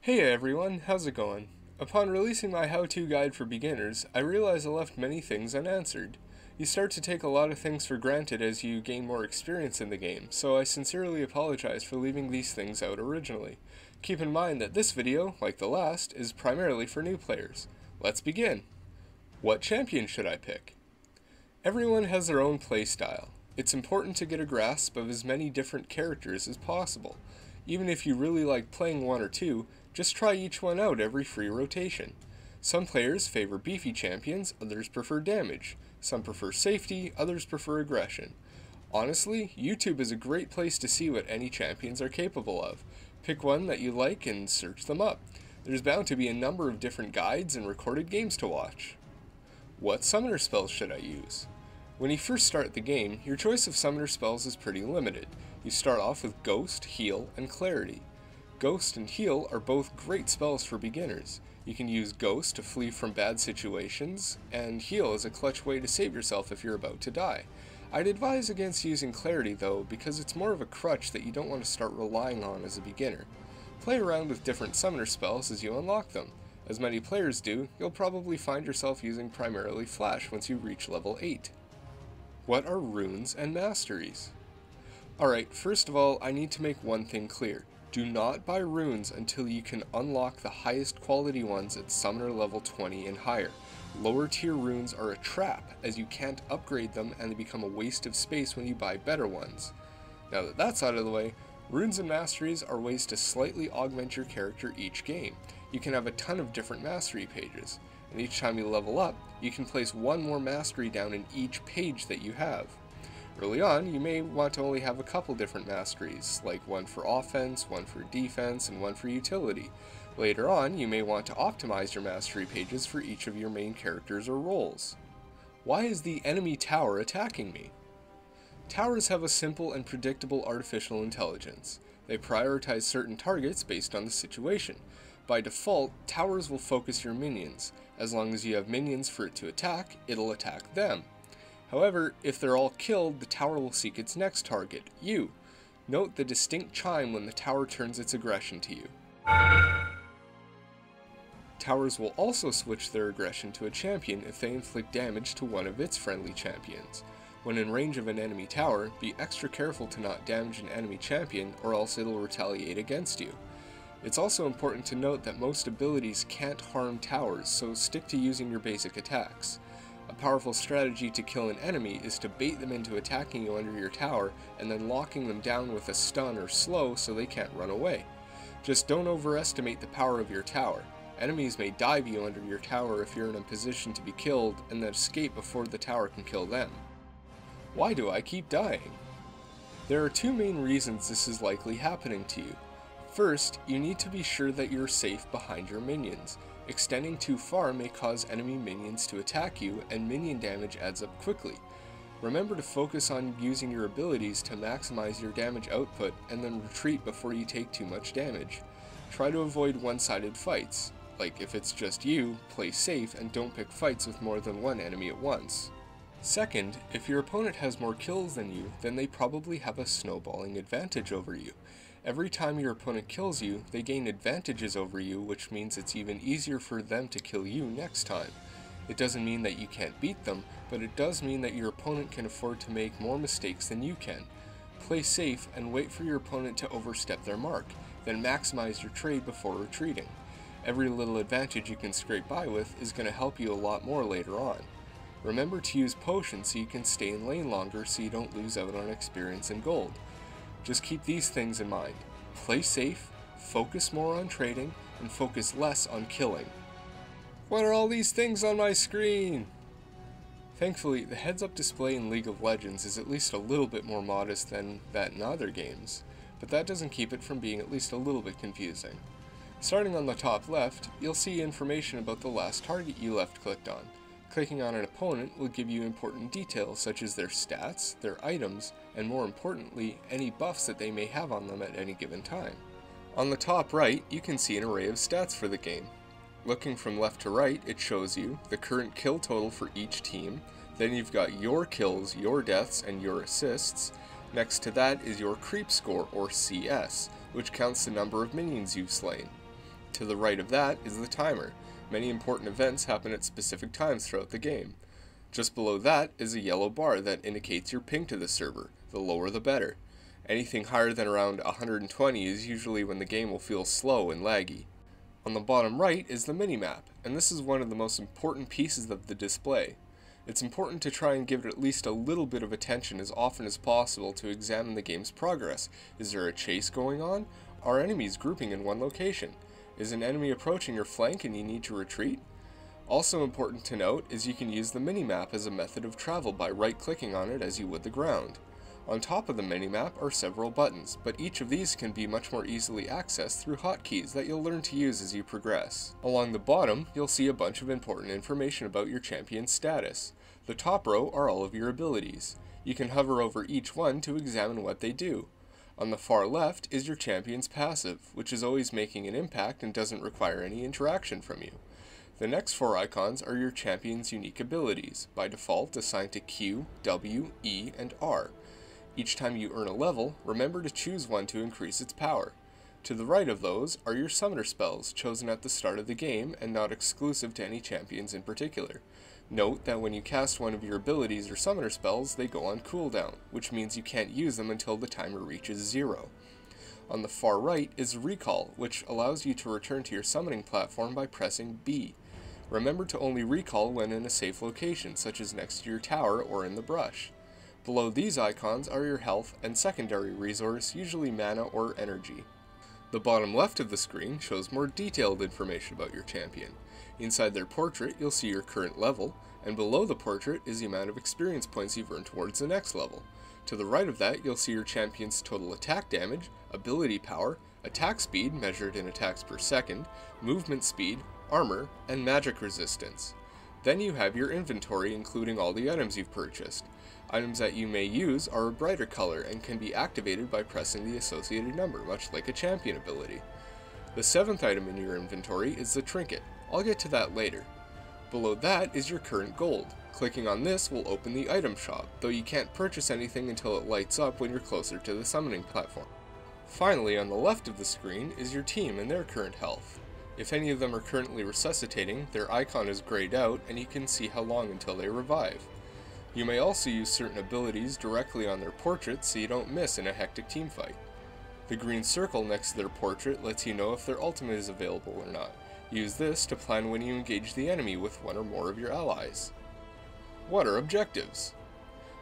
Hey everyone, how's it going? Upon releasing my how-to guide for beginners, I realized I left many things unanswered. You start to take a lot of things for granted as you gain more experience in the game, so I sincerely apologize for leaving these things out originally. Keep in mind that this video, like the last, is primarily for new players. Let's begin! What champion should I pick? Everyone has their own playstyle. It's important to get a grasp of as many different characters as possible. Even if you really like playing one or two, just try each one out every free rotation. Some players favor beefy champions, others prefer damage. Some prefer safety, others prefer aggression. Honestly, YouTube is a great place to see what any champions are capable of. Pick one that you like and search them up. There's bound to be a number of different guides and recorded games to watch. What summoner spells should I use? When you first start the game, your choice of summoner spells is pretty limited. You start off with Ghost, Heal, and Clarity. Ghost and Heal are both great spells for beginners. You can use Ghost to flee from bad situations, and Heal is a clutch way to save yourself if you're about to die. I'd advise against using Clarity though, because it's more of a crutch that you don't want to start relying on as a beginner. Play around with different summoner spells as you unlock them. As many players do, you'll probably find yourself using primarily Flash once you reach level 8. What are runes and masteries? Alright, first of all, I need to make one thing clear. Do not buy runes until you can unlock the highest quality ones at summoner level 20 and higher. Lower tier runes are a trap, as you can't upgrade them and they become a waste of space when you buy better ones. Now that that's out of the way, runes and masteries are ways to slightly augment your character each game. You can have a ton of different mastery pages, and each time you level up, you can place one more mastery down in each page that you have. Early on, you may want to only have a couple different masteries, like one for offense, one for defense, and one for utility. Later on, you may want to optimize your mastery pages for each of your main characters or roles. Why is the enemy tower attacking me? Towers have a simple and predictable artificial intelligence. They prioritize certain targets based on the situation. By default, towers will focus your minions. As long as you have minions for it to attack, it'll attack them. However, if they're all killed, the tower will seek its next target, you. Note the distinct chime when the tower turns its aggression to you. Towers will also switch their aggression to a champion if they inflict damage to one of its friendly champions. When in range of an enemy tower, be extra careful to not damage an enemy champion or else it'll retaliate against you. It's also important to note that most abilities can't harm towers, so stick to using your basic attacks. A powerful strategy to kill an enemy is to bait them into attacking you under your tower and then locking them down with a stun or slow so they can't run away. Just don't overestimate the power of your tower. Enemies may dive you under your tower if you're in a position to be killed and then escape before the tower can kill them. Why do I keep dying? There are two main reasons this is likely happening to you. First, you need to be sure that you're safe behind your minions. Extending too far may cause enemy minions to attack you, and minion damage adds up quickly. Remember to focus on using your abilities to maximize your damage output, and then retreat before you take too much damage. Try to avoid one-sided fights. Like if it's just you, play safe and don't pick fights with more than one enemy at once. Second, if your opponent has more kills than you, then they probably have a snowballing advantage over you. Every time your opponent kills you, they gain advantages over you, which means it's even easier for them to kill you next time. It doesn't mean that you can't beat them, but it does mean that your opponent can afford to make more mistakes than you can. Play safe and wait for your opponent to overstep their mark, then maximize your trade before retreating. Every little advantage you can scrape by with is going to help you a lot more later on. Remember to use potions so you can stay in lane longer so you don't lose out on experience and gold. Just keep these things in mind. Play safe, focus more on trading, and focus less on killing. What are all these things on my screen? Thankfully, the heads-up display in League of Legends is at least a little bit more modest than that in other games, but that doesn't keep it from being at least a little bit confusing. Starting on the top left, you'll see information about the last target you left-clicked on. Clicking on an opponent will give you important details such as their stats, their items, and more importantly, any buffs that they may have on them at any given time. On the top right, you can see an array of stats for the game. Looking from left to right, it shows you the current kill total for each team, then you've got your kills, your deaths, and your assists. Next to that is your creep score, or CS, which counts the number of minions you've slain. To the right of that is the timer. Many important events happen at specific times throughout the game. Just below that is a yellow bar that indicates your ping to the server. The lower the better. Anything higher than around 120 is usually when the game will feel slow and laggy. On the bottom right is the minimap, and this is one of the most important pieces of the display. It's important to try and give it at least a little bit of attention as often as possible to examine the game's progress. Is there a chase going on? Are enemies grouping in one location? Is an enemy approaching your flank and you need to retreat? Also important to note is you can use the minimap as a method of travel by right-clicking on it as you would the ground. On top of the minimap are several buttons, but each of these can be much more easily accessed through hotkeys that you'll learn to use as you progress. Along the bottom, you'll see a bunch of important information about your champion's status. The top row are all of your abilities. You can hover over each one to examine what they do. On the far left is your champion's passive, which is always making an impact and doesn't require any interaction from you. The next four icons are your champion's unique abilities, by default assigned to Q, W, E, and R. Each time you earn a level, remember to choose one to increase its power. To the right of those are your summoner spells, chosen at the start of the game and not exclusive to any champions in particular. Note that when you cast one of your abilities or summoner spells, they go on cooldown, which means you can't use them until the timer reaches 0. On the far right is Recall, which allows you to return to your summoning platform by pressing B. Remember to only recall when in a safe location, such as next to your tower or in the brush. Below these icons are your health and secondary resource, usually mana or energy. The bottom left of the screen shows more detailed information about your champion. Inside their portrait, you'll see your current level, and below the portrait is the amount of experience points you've earned towards the next level. To the right of that, you'll see your champion's total attack damage, ability power, attack speed measured in attacks per second, movement speed, armor, and magic resistance. Then you have your inventory, including all the items you've purchased. Items that you may use are a brighter color and can be activated by pressing the associated number, much like a champion ability. The seventh item in your inventory is the trinket. I'll get to that later. Below that is your current gold. Clicking on this will open the item shop, though you can't purchase anything until it lights up when you're closer to the summoning platform. Finally, on the left of the screen is your team and their current health. If any of them are currently resuscitating, their icon is grayed out and you can see how long until they revive. You may also use certain abilities directly on their portrait so you don't miss in a hectic teamfight. The green circle next to their portrait lets you know if their ultimate is available or not. Use this to plan when you engage the enemy with one or more of your allies. What are objectives?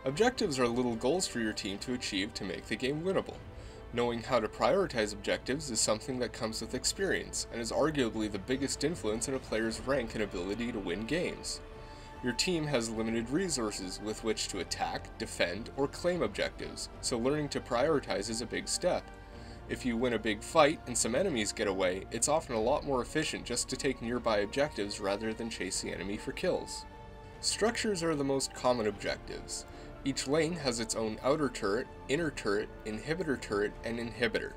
Objectives are little goals for your team to achieve to make the game winnable. Knowing how to prioritize objectives is something that comes with experience, and is arguably the biggest influence in a player's rank and ability to win games. Your team has limited resources with which to attack, defend, or claim objectives, so learning to prioritize is a big step. If you win a big fight and some enemies get away, it's often a lot more efficient just to take nearby objectives rather than chase the enemy for kills. Structures are the most common objectives. Each lane has its own outer turret, inner turret, inhibitor turret, and inhibitor.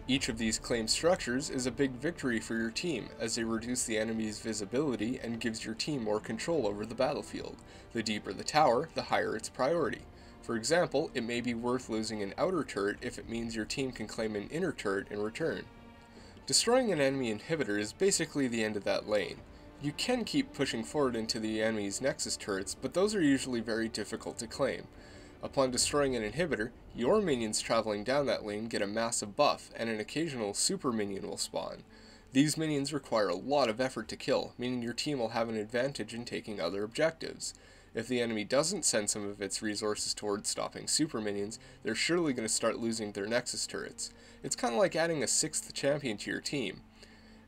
Each of these claimed structures is a big victory for your team, as they reduce the enemy's visibility and gives your team more control over the battlefield. The deeper the tower, the higher its priority. For example, it may be worth losing an outer turret if it means your team can claim an inner turret in return. Destroying an enemy inhibitor is basically the end of that lane. You can keep pushing forward into the enemy's nexus turrets, but those are usually very difficult to claim. Upon destroying an inhibitor, your minions traveling down that lane get a massive buff, and an occasional super minion will spawn. These minions require a lot of effort to kill, meaning your team will have an advantage in taking other objectives. If the enemy doesn't send some of its resources towards stopping super minions, they're surely going to start losing their nexus turrets. It's kind of like adding a 6th champion to your team.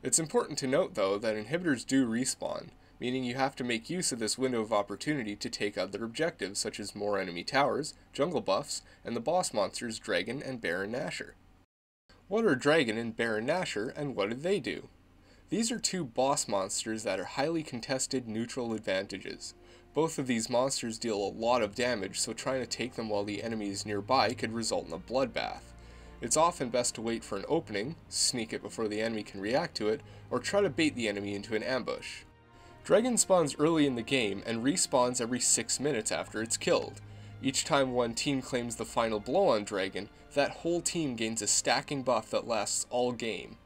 It's important to note, though, that inhibitors do respawn, meaning you have to make use of this window of opportunity to take other objectives such as more enemy towers, jungle buffs, and the boss monsters Dragon and Baron Nashor. What are Dragon and Baron Nashor, and what do they do? These are two boss monsters that are highly contested neutral advantages. Both of these monsters deal a lot of damage, so trying to take them while the enemy is nearby could result in a bloodbath. It's often best to wait for an opening, sneak it before the enemy can react to it, or try to bait the enemy into an ambush. Dragon spawns early in the game and respawns every 6 minutes after it's killed. Each time one team claims the final blow on Dragon, that whole team gains a stacking buff that lasts all game.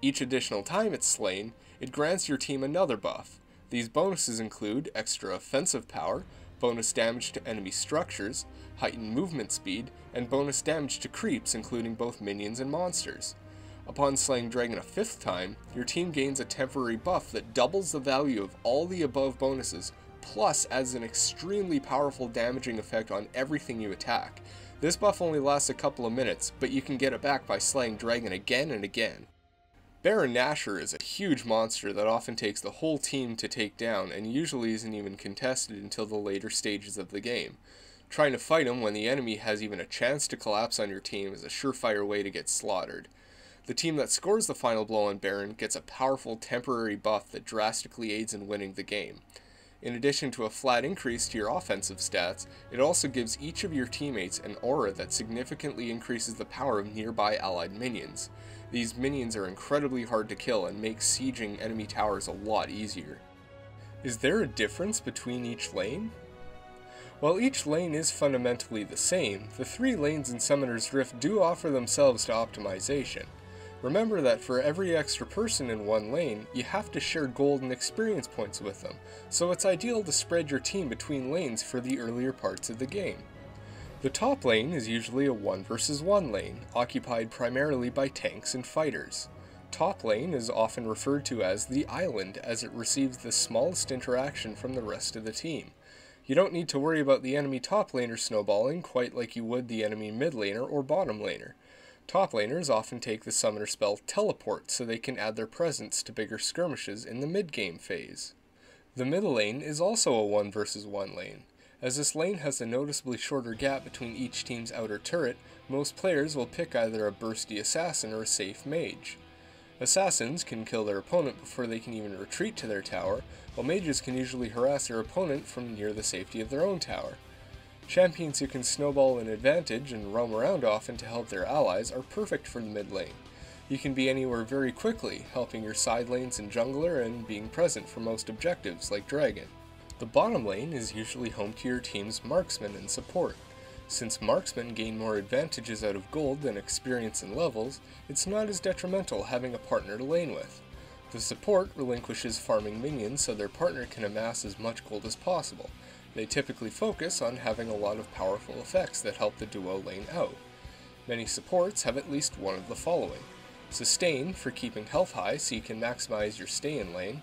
Each additional time it's slain, it grants your team another buff. These bonuses include extra offensive power, bonus damage to enemy structures, heightened movement speed, and bonus damage to creeps including both minions and monsters. Upon slaying Dragon a 5th time, your team gains a temporary buff that doubles the value of all the above bonuses, plus adds an extremely powerful damaging effect on everything you attack. This buff only lasts a couple of minutes, but you can get it back by slaying Dragon again and again. Baron Nashor is a huge monster that often takes the whole team to take down and usually isn't even contested until the later stages of the game. Trying to fight him when the enemy has even a chance to collapse on your team is a surefire way to get slaughtered. The team that scores the final blow on Baron gets a powerful temporary buff that drastically aids in winning the game. In addition to a flat increase to your offensive stats, it also gives each of your teammates an aura that significantly increases the power of nearby allied minions. These minions are incredibly hard to kill and make sieging enemy towers a lot easier. Is there a difference between each lane? While each lane is fundamentally the same, the 3 lanes in Summoner's Rift do offer themselves to optimization. Remember that for every extra person in one lane, you have to share gold and experience points with them, so it's ideal to spread your team between lanes for the earlier parts of the game. The top lane is usually a 1 versus 1 lane, occupied primarily by tanks and fighters. Top lane is often referred to as the island, as it receives the smallest interaction from the rest of the team. You don't need to worry about the enemy top laner snowballing quite like you would the enemy mid laner or bottom laner. Top laners often take the summoner spell Teleport so they can add their presence to bigger skirmishes in the mid-game phase. The middle lane is also a 1 versus 1 lane. As this lane has a noticeably shorter gap between each team's outer turret, most players will pick either a bursty assassin or a safe mage. Assassins can kill their opponent before they can even retreat to their tower, while mages can usually harass their opponent from near the safety of their own tower. Champions who can snowball an advantage and roam around often to help their allies are perfect for the mid lane. You can be anywhere very quickly, helping your side lanes and jungler and being present for most objectives like Dragon. The bottom lane is usually home to your team's marksmen and support. Since marksmen gain more advantages out of gold than experience and levels, it's not as detrimental having a partner to lane with. The support relinquishes farming minions so their partner can amass as much gold as possible. They typically focus on having a lot of powerful effects that help the duo lane out. Many supports have at least one of the following: Sustain for keeping health high so you can maximize your stay in lane,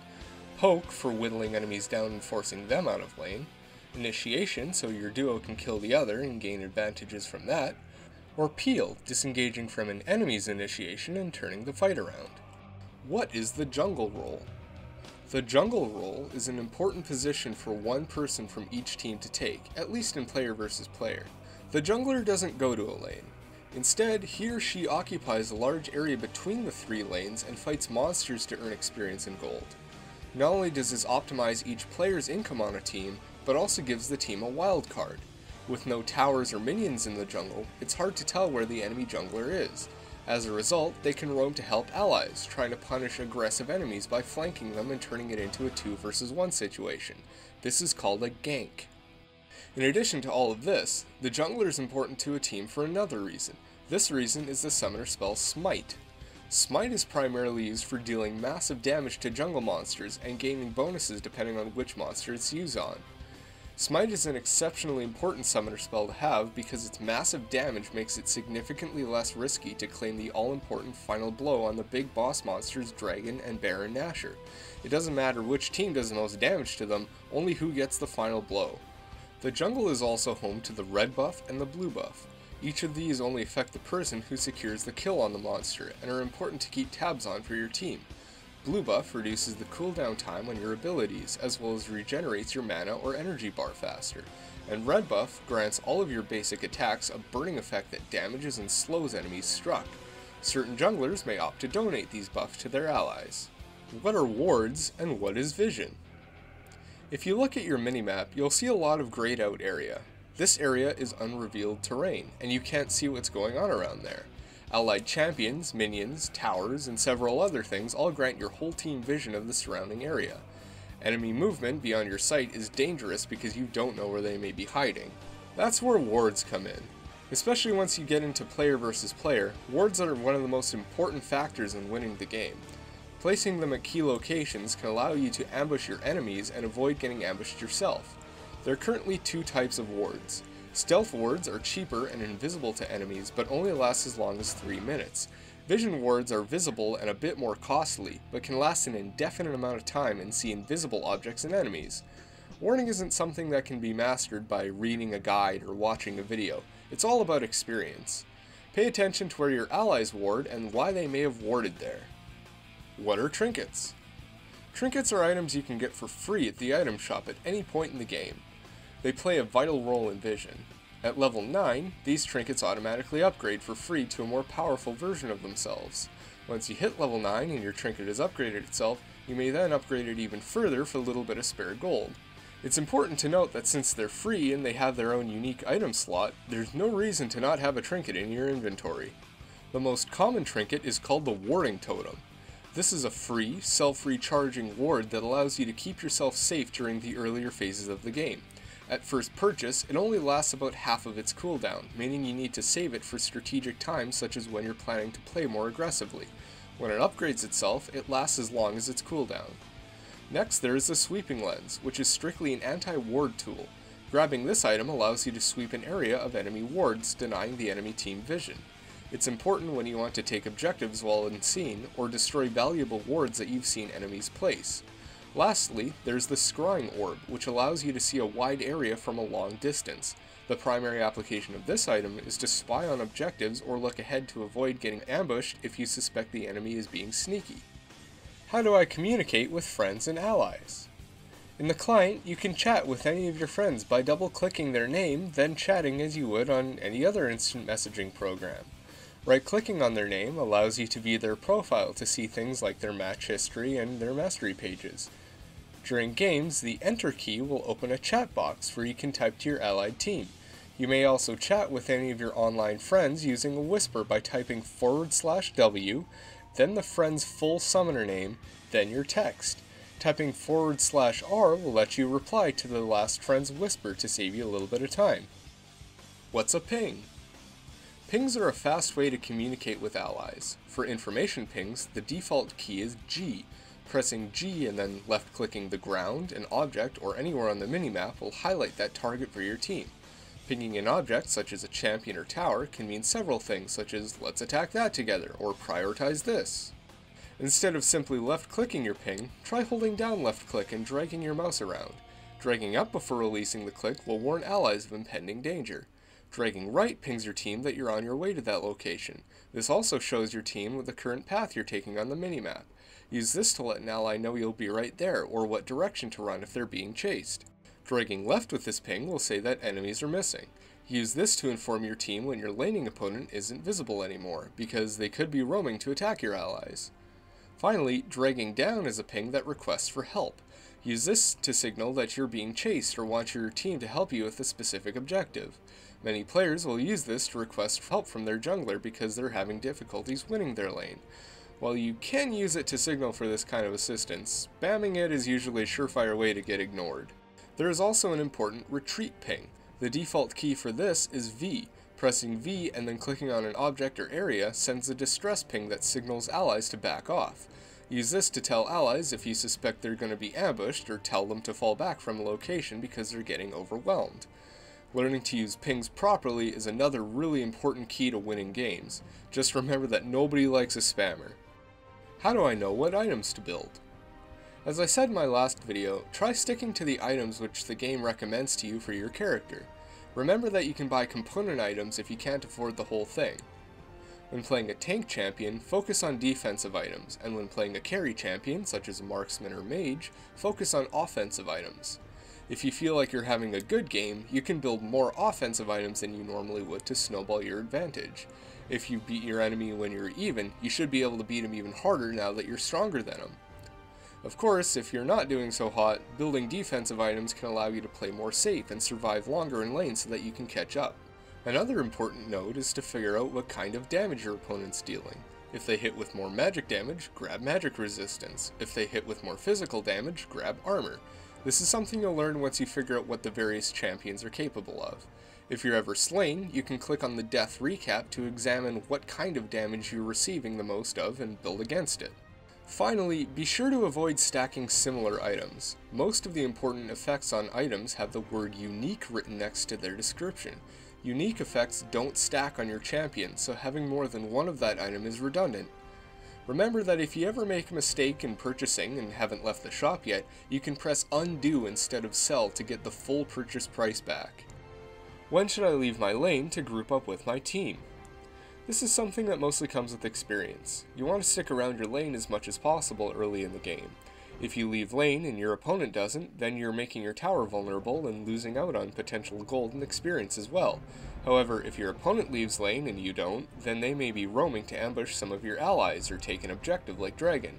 Poke for whittling enemies down and forcing them out of lane, Initiation so your duo can kill the other and gain advantages from that, or Peel, disengaging from an enemy's initiation and turning the fight around. What is the jungle role? The jungle role is an important position for one person from each team to take, at least in player versus player. The jungler doesn't go to a lane. Instead, he or she occupies a large area between the 3 lanes and fights monsters to earn experience and gold. Not only does this optimize each player's income on a team, but also gives the team a wild card. With no towers or minions in the jungle, it's hard to tell where the enemy jungler is. As a result, they can roam to help allies, trying to punish aggressive enemies by flanking them and turning it into a 2 versus 1 situation. This is called a gank. In addition to all of this, the jungler is important to a team for another reason. This reason is the summoner spell Smite. Smite is primarily used for dealing massive damage to jungle monsters and gaining bonuses depending on which monster it's used on. Smite is an exceptionally important summoner spell to have because its massive damage makes it significantly less risky to claim the all-important final blow on the big boss monsters Dragon and Baron Nashor. It doesn't matter which team does the most damage to them, only who gets the final blow. The jungle is also home to the red buff and the blue buff. Each of these only affect the person who secures the kill on the monster and are important to keep tabs on for your team. Blue buff reduces the cooldown time on your abilities, as well as regenerates your mana or energy bar faster, and red buff grants all of your basic attacks a burning effect that damages and slows enemies struck. Certain junglers may opt to donate these buffs to their allies. What are wards and what is vision? If you look at your minimap, you'll see a lot of grayed out area. This area is unrevealed terrain, and you can't see what's going on around there. Allied champions, minions, towers, and several other things all grant your whole team vision of the surrounding area. Enemy movement beyond your sight is dangerous because you don't know where they may be hiding. That's where wards come in. Especially once you get into player versus player, wards are one of the most important factors in winning the game. Placing them at key locations can allow you to ambush your enemies and avoid getting ambushed yourself. There are currently two types of wards. Stealth wards are cheaper and invisible to enemies, but only last as long as 3 minutes. Vision wards are visible and a bit more costly, but can last an indefinite amount of time and see invisible objects and enemies. Warding isn't something that can be mastered by reading a guide or watching a video. It's all about experience. Pay attention to where your allies ward and why they may have warded there. What are trinkets? Trinkets are items you can get for free at the item shop at any point in the game. They play a vital role in vision. At level 9, these trinkets automatically upgrade for free to a more powerful version of themselves. Once you hit level 9 and your trinket has upgraded itself, you may then upgrade it even further for a little bit of spare gold. It's important to note that since they're free and they have their own unique item slot, there's no reason to not have a trinket in your inventory. The most common trinket is called the warding totem. This is a free, self-recharging ward that allows you to keep yourself safe during the earlier phases of the game. At first purchase, it only lasts about half of its cooldown, meaning you need to save it for strategic times such as when you're planning to play more aggressively. When it upgrades itself, it lasts as long as its cooldown. Next, there is the sweeping lens, which is strictly an anti-ward tool. Grabbing this item allows you to sweep an area of enemy wards, denying the enemy team vision. It's important when you want to take objectives while unseen, or destroy valuable wards that you've seen enemies place. Lastly, there's the scrying orb, which allows you to see a wide area from a long distance. The primary application of this item is to spy on objectives or look ahead to avoid getting ambushed if you suspect the enemy is being sneaky. How do I communicate with friends and allies? In the client, you can chat with any of your friends by double-clicking their name, then chatting as you would on any other instant messaging program. Right-clicking on their name allows you to view their profile to see things like their match history and their mastery pages. During games, the Enter key will open a chat box where you can type to your allied team. You may also chat with any of your online friends using a whisper by typing /W, then the friend's full summoner name, then your text. Typing /R will let you reply to the last friend's whisper to save you a little bit of time. What's a ping? Pings are a fast way to communicate with allies. For information pings, the default key is G. Pressing G and then left-clicking the ground, an object, or anywhere on the minimap will highlight that target for your team. Pinging an object, such as a champion or tower, can mean several things, such as let's attack that together, or prioritize this. Instead of simply left-clicking your ping, try holding down left-click and dragging your mouse around. Dragging up before releasing the click will warn allies of impending danger. Dragging right pings your team that you're on your way to that location. This also shows your team with the current path you're taking on the minimap. Use this to let an ally know you'll be right there, or what direction to run if they're being chased. Dragging left with this ping will say that enemies are missing. Use this to inform your team when your laning opponent isn't visible anymore, because they could be roaming to attack your allies. Finally, dragging down is a ping that requests for help. Use this to signal that you're being chased or want your team to help you with a specific objective. Many players will use this to request help from their jungler because they're having difficulties winning their lane. While you can use it to signal for this kind of assistance, spamming it is usually a surefire way to get ignored. There is also an important retreat ping. The default key for this is V. Pressing V and then clicking on an object or area sends a distress ping that signals allies to back off. Use this to tell allies if you suspect they're going to be ambushed, or tell them to fall back from a location because they're getting overwhelmed. Learning to use pings properly is another really important key to winning games. Just remember that nobody likes a spammer. How do I know what items to build? As I said in my last video, try sticking to the items which the game recommends to you for your character. Remember that you can buy component items if you can't afford the whole thing. When playing a tank champion, focus on defensive items, and when playing a carry champion, such as a marksman or mage, focus on offensive items. If you feel like you're having a good game, you can build more offensive items than you normally would to snowball your advantage. If you beat your enemy when you're even, you should be able to beat him even harder now that you're stronger than him. Of course, if you're not doing so hot, building defensive items can allow you to play more safe and survive longer in lane so that you can catch up. Another important note is to figure out what kind of damage your opponent's dealing. If they hit with more magic damage, grab magic resistance. If they hit with more physical damage, grab armor. This is something you'll learn once you figure out what the various champions are capable of. If you're ever slain, you can click on the death recap to examine what kind of damage you're receiving the most of and build against it. Finally, be sure to avoid stacking similar items. Most of the important effects on items have the word unique written next to their description. Unique effects don't stack on your champion, so having more than one of that item is redundant. Remember that if you ever make a mistake in purchasing and haven't left the shop yet, you can press undo instead of sell to get the full purchase price back. When should I leave my lane to group up with my team? This is something that mostly comes with experience. You want to stick around your lane as much as possible early in the game. If you leave lane and your opponent doesn't, then you're making your tower vulnerable and losing out on potential gold and experience as well. However, if your opponent leaves lane and you don't, then they may be roaming to ambush some of your allies or take an objective like Dragon.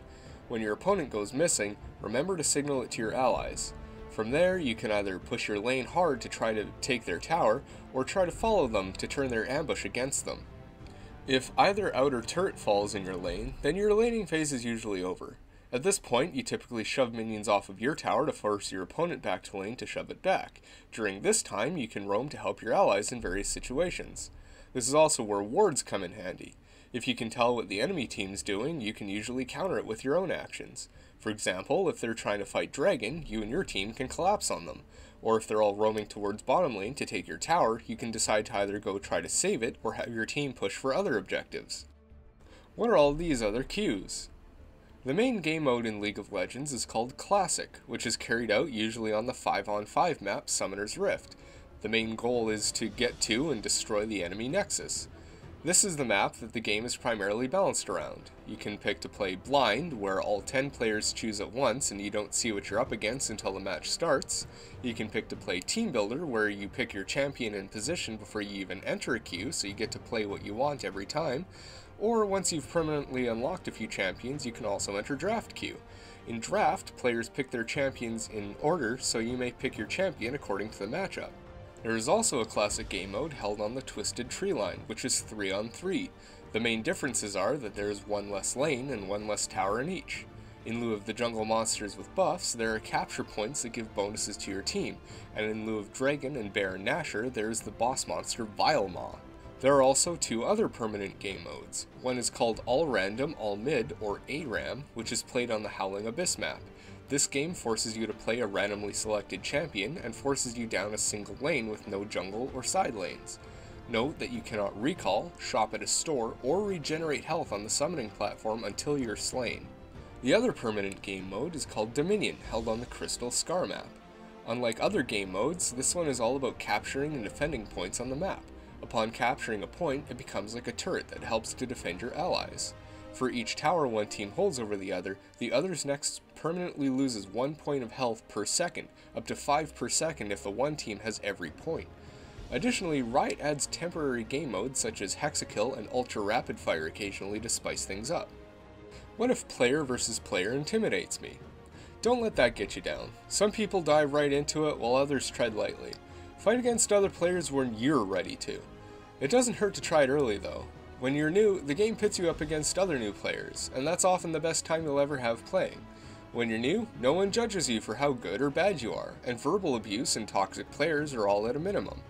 When your opponent goes missing, remember to signal it to your allies. From there, you can either push your lane hard to try to take their tower, or try to follow them to turn their ambush against them. If either outer turret falls in your lane, then your laning phase is usually over. At this point, you typically shove minions off of your tower to force your opponent back to lane to shove it back. During this time, you can roam to help your allies in various situations. This is also where wards come in handy. If you can tell what the enemy team's doing, you can usually counter it with your own actions. For example, if they're trying to fight Dragon, you and your team can collapse on them. Or if they're all roaming towards bottom lane to take your tower, you can decide to either go try to save it or have your team push for other objectives. What are all these other cues? The main game mode in League of Legends is called Classic, which is carried out usually on the 5-on-5 map Summoner's Rift. The main goal is to get to and destroy the enemy nexus. This is the map that the game is primarily balanced around. You can pick to play Blind, where all 10 players choose at once and you don't see what you're up against until the match starts. You can pick to play Team Builder, where you pick your champion and position before you even enter a queue, so you get to play what you want every time. Or once you've permanently unlocked a few champions, you can also enter Draft queue. In Draft, players pick their champions in order, so you may pick your champion according to the matchup. There is also a classic game mode held on the Twisted Tree line, which is 3-on-3. The main differences are that there is one less lane and one less tower in each. In lieu of the jungle monsters with buffs, there are capture points that give bonuses to your team, and in lieu of Dragon and Bear and Nashor, there is the boss monster Vilemaw. There are also two other permanent game modes. One is called All Random, All Mid, or ARAM, which is played on the Howling Abyss map. This game forces you to play a randomly selected champion and forces you down a single lane with no jungle or side lanes. Note that you cannot recall, shop at a store, or regenerate health on the summoning platform until you're slain. The other permanent game mode is called Dominion, held on the Crystal Scar map. Unlike other game modes, this one is all about capturing and defending points on the map. Upon capturing a point, it becomes like a turret that helps to defend your allies. For each tower one team holds over the other's next permanently loses 1 point of health per second, up to 5 per second if the one team has every point. Additionally, Riot adds temporary game modes such as Hexakill and Ultra Rapid Fire occasionally to spice things up. What if player versus player intimidates me? Don't let that get you down. Some people dive right into it while others tread lightly. Fight against other players when you're ready to. It doesn't hurt to try it early though. When you're new, the game pits you up against other new players, and that's often the best time you'll ever have playing. When you're new, no one judges you for how good or bad you are, and verbal abuse and toxic players are all at a minimum.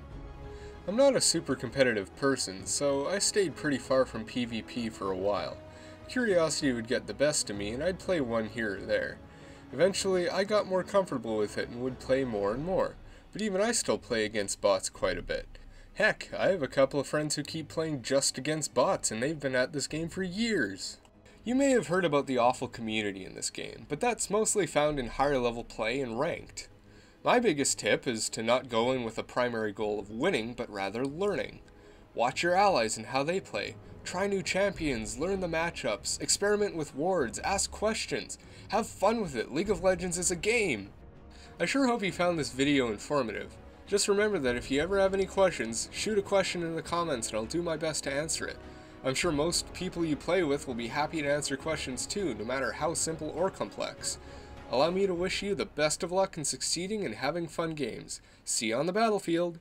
I'm not a super competitive person, so I stayed pretty far from PvP for a while. Curiosity would get the best of me, and I'd play one here or there. Eventually, I got more comfortable with it and would play more and more, but even I still play against bots quite a bit. Heck, I have a couple of friends who keep playing just against bots, and they've been at this game for years. You may have heard about the awful community in this game, but that's mostly found in higher level play and ranked. My biggest tip is to not go in with a primary goal of winning, but rather learning. Watch your allies and how they play. Try new champions, learn the matchups, experiment with wards, ask questions. Have fun with it. League of Legends is a game. I sure hope you found this video informative. Just remember that if you ever have any questions, shoot a question in the comments and I'll do my best to answer it. I'm sure most people you play with will be happy to answer questions too, no matter how simple or complex. Allow me to wish you the best of luck in succeeding and having fun games. See you on the battlefield!